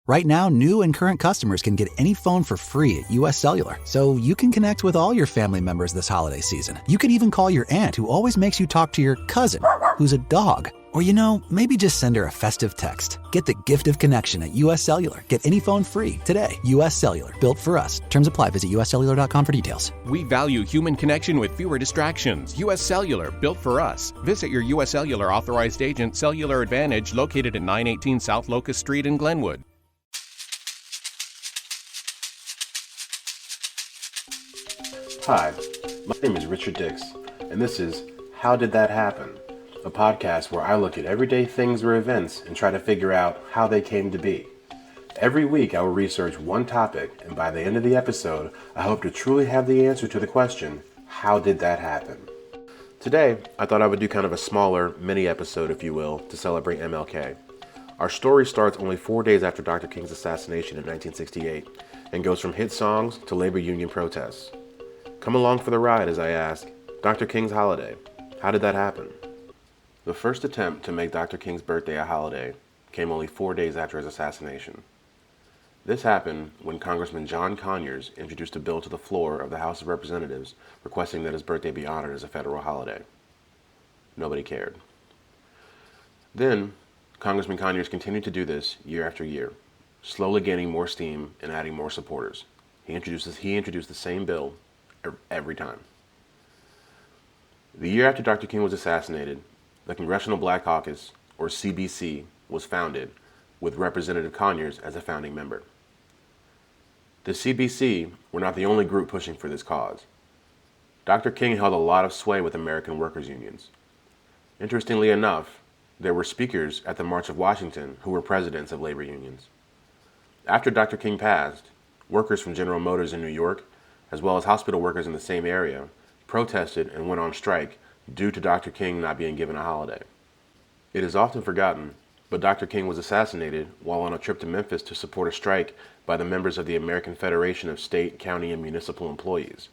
Right now, new and current customers can get any phone for free at US Cellular, so you can connect with all your family members this holiday season. You could even call your aunt, who always makes you talk to your cousin, who's a dog. Or, maybe just send her a festive text. Get the gift of connection at US Cellular. Get any phone free today. US Cellular, built for us. Terms apply. Visit uscellular.com for details. We value human connection with fewer distractions. US Cellular, built for us. Visit your US Cellular authorized agent, Cellular Advantage, located at 918 South Locust Street in Glenwood. Hi, my name is Richard Dix, and this is How Did That Happen? A podcast where I look at everyday things or events and try to figure out how they came to be. Every week I will research one topic, and by the end of the episode, I hope to truly have the answer to the question, how did that happen? Today, I thought I would do kind of a smaller mini episode, if you will, to celebrate MLK. Our story starts only 4 days after Dr. King's assassination in 1968, and goes from hit songs to labor union protests. Come along for the ride as I ask, Dr. King's holiday, how did that happen? The first attempt to make Dr. King's birthday a holiday came only 4 days after his assassination. This happened when Congressman John Conyers introduced a bill to the floor of the House of Representatives requesting that his birthday be honored as a federal holiday. Nobody cared. Then, Congressman Conyers continued to do this year after year, slowly gaining more steam and adding more supporters. He introduced the same bill every time. The year after Dr. King was assassinated, the Congressional Black Caucus, or CBC, was founded, with Representative Conyers as a founding member. The CBC were not the only group pushing for this cause. Dr. King held a lot of sway with American workers' unions. Interestingly enough, there were speakers at the March of Washington who were presidents of labor unions. After Dr. King passed, workers from General Motors in New York, as well as hospital workers in the same area, protested and went on strike due to Dr. King not being given a holiday. It is often forgotten, but Dr. King was assassinated while on a trip to Memphis to support a strike by the members of the American Federation of State, County, and Municipal Employees.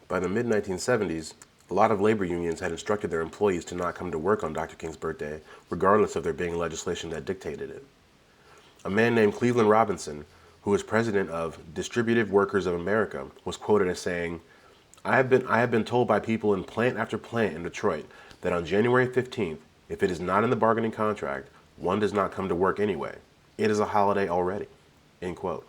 By the mid-1970s, a lot of labor unions had instructed their employees to not come to work on Dr. King's birthday, regardless of there being legislation that dictated it. A man named Cleveland Robinson, who was president of Distributive Workers of America, was quoted as saying, I have been told by people in plant after plant in Detroit that on January 15th, if it is not in the bargaining contract, one does not come to work anyway. It is a holiday already. End quote.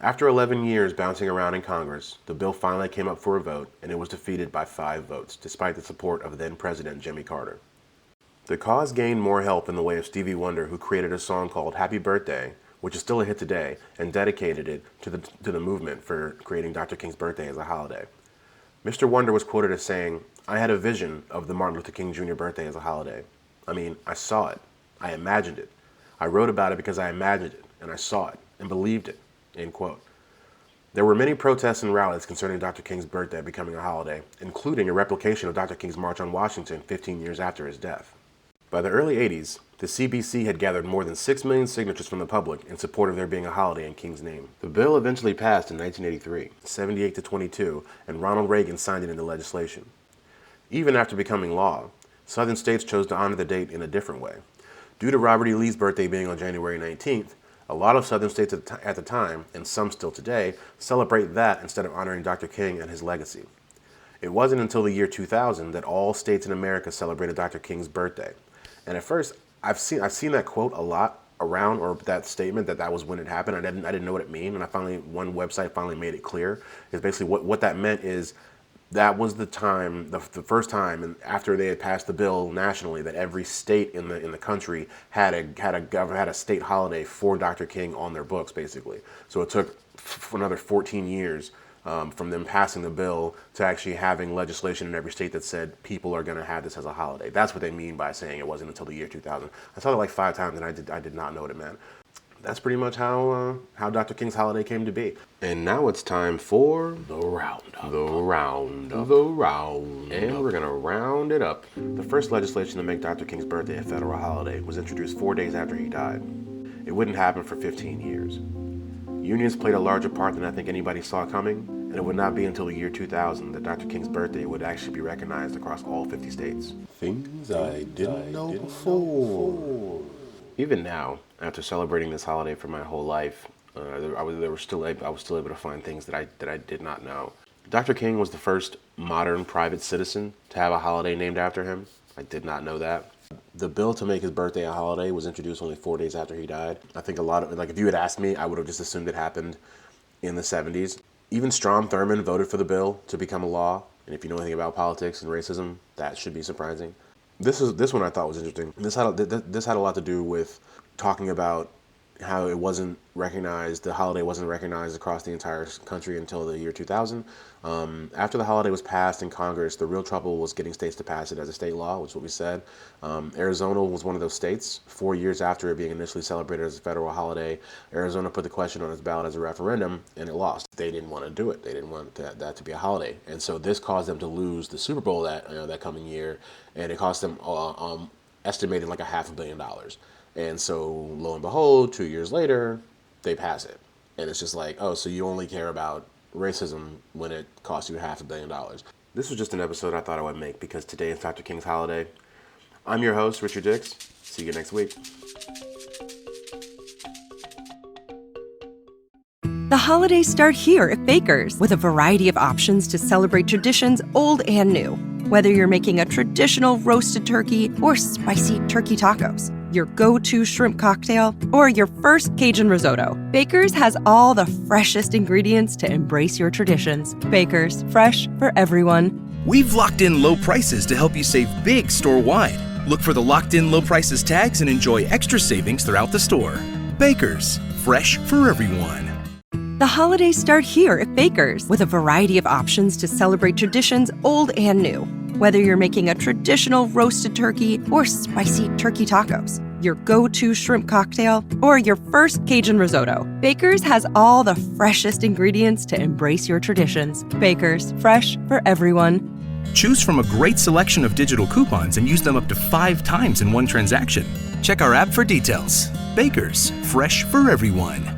After 11 years bouncing around in Congress, the bill finally came up for a vote, and it was defeated by 5 votes, despite the support of then-President Jimmy Carter. The cause gained more help in the way of Stevie Wonder, who created a song called Happy Birthday, which is still a hit today, and dedicated it to the movement for creating Dr. King's birthday as a holiday. Mr. Wonder was quoted as saying, I had a vision of the Martin Luther King Jr. birthday as a holiday. I saw it. I imagined it. I wrote about it because I imagined it, and I saw it, and believed it. End quote. There were many protests and rallies concerning Dr. King's birthday becoming a holiday, including a replication of Dr. King's March on Washington 15 years after his death. By the early 80s, the CBC had gathered more than 6 million signatures from the public in support of there being a holiday in King's name. The bill eventually passed in 1983, 78-22, and Ronald Reagan signed it into legislation. Even after becoming law, Southern states chose to honor the date in a different way. Due to Robert E. Lee's birthday being on January 19th, a lot of Southern states at the time, and some still today, celebrate that instead of honoring Dr. King and his legacy. It wasn't until the year 2000 that all states in America celebrated Dr. King's birthday. And at first, I've seen that quote a lot around, or that statement that was when it happened. I didn't know what it meant, and one website finally made it clear. Is basically what that meant is that was the time, the first time, and after they had passed the bill nationally, that every state in the country had a state holiday for Dr. King on their books, basically. So it took another 14 years. From them passing the bill to actually having legislation in every state that said people are going to have this as a holiday. That's what they mean by saying it wasn't until the year 2000. I saw it like 5 times, and I did not know what it meant. That's pretty much how Dr. King's holiday came to be. And now it's time for the roundup. And we're going to round it up. The first legislation to make Dr. King's birthday a federal holiday was introduced 4 days after he died. It wouldn't happen for 15 years. Unions played a larger part than I think anybody saw coming, and it would not be until the year 2000 that Dr. King's birthday would actually be recognized across all 50 states. Things I didn't know before. Even now, after celebrating this holiday for my whole life, I was still able to find things that I did not know. Dr. King was the first modern private citizen to have a holiday named after him. I did not know that. The bill to make his birthday a holiday was introduced only 4 days after he died. I think a lot of, like, if you had asked me, I would have just assumed it happened in the 70s. Even Strom Thurmond voted for the bill to become a law. And if you know anything about politics and racism, that should be surprising. This one I thought was interesting. This had a lot to do with talking about how it wasn't recognized, the holiday wasn't recognized across the entire country until the year 2000. After the holiday was passed in Congress, the real trouble was getting states to pass it as a state law, which is what we said. Arizona was one of those states. 4 years after it being initially celebrated as a federal holiday, Arizona put the question on its ballot as a referendum, and it lost. They didn't want to do it. They didn't want that to be a holiday. And so this caused them to lose the Super Bowl that coming year, and it cost them estimated like $500 million. And so, lo and behold, 2 years later, they pass it. And it's just like, oh, so you only care about racism when it costs you $500 million. This was just an episode I thought I would make because today is Dr. King's holiday. I'm your host, Richard Dix. See you next week. The holidays start here at Baker's with a variety of options to celebrate traditions old and new. Whether you're making a traditional roasted turkey or spicy turkey tacos, your go-to shrimp cocktail, or your first Cajun risotto, Baker's has all the freshest ingredients to embrace your traditions. Baker's, fresh for everyone. We've locked in low prices to help you save big store-wide. Look for the locked in low prices tags and enjoy extra savings throughout the store. Baker's, fresh for everyone. The holidays start here at Baker's with a variety of options to celebrate traditions old and new. Whether you're making a traditional roasted turkey or spicy turkey tacos, your go-to shrimp cocktail, or your first Cajun risotto, Baker's has all the freshest ingredients to embrace your traditions. Baker's, fresh for everyone. Choose from a great selection of digital coupons and use them up to 5 times in one transaction. Check our app for details. Baker's, fresh for everyone.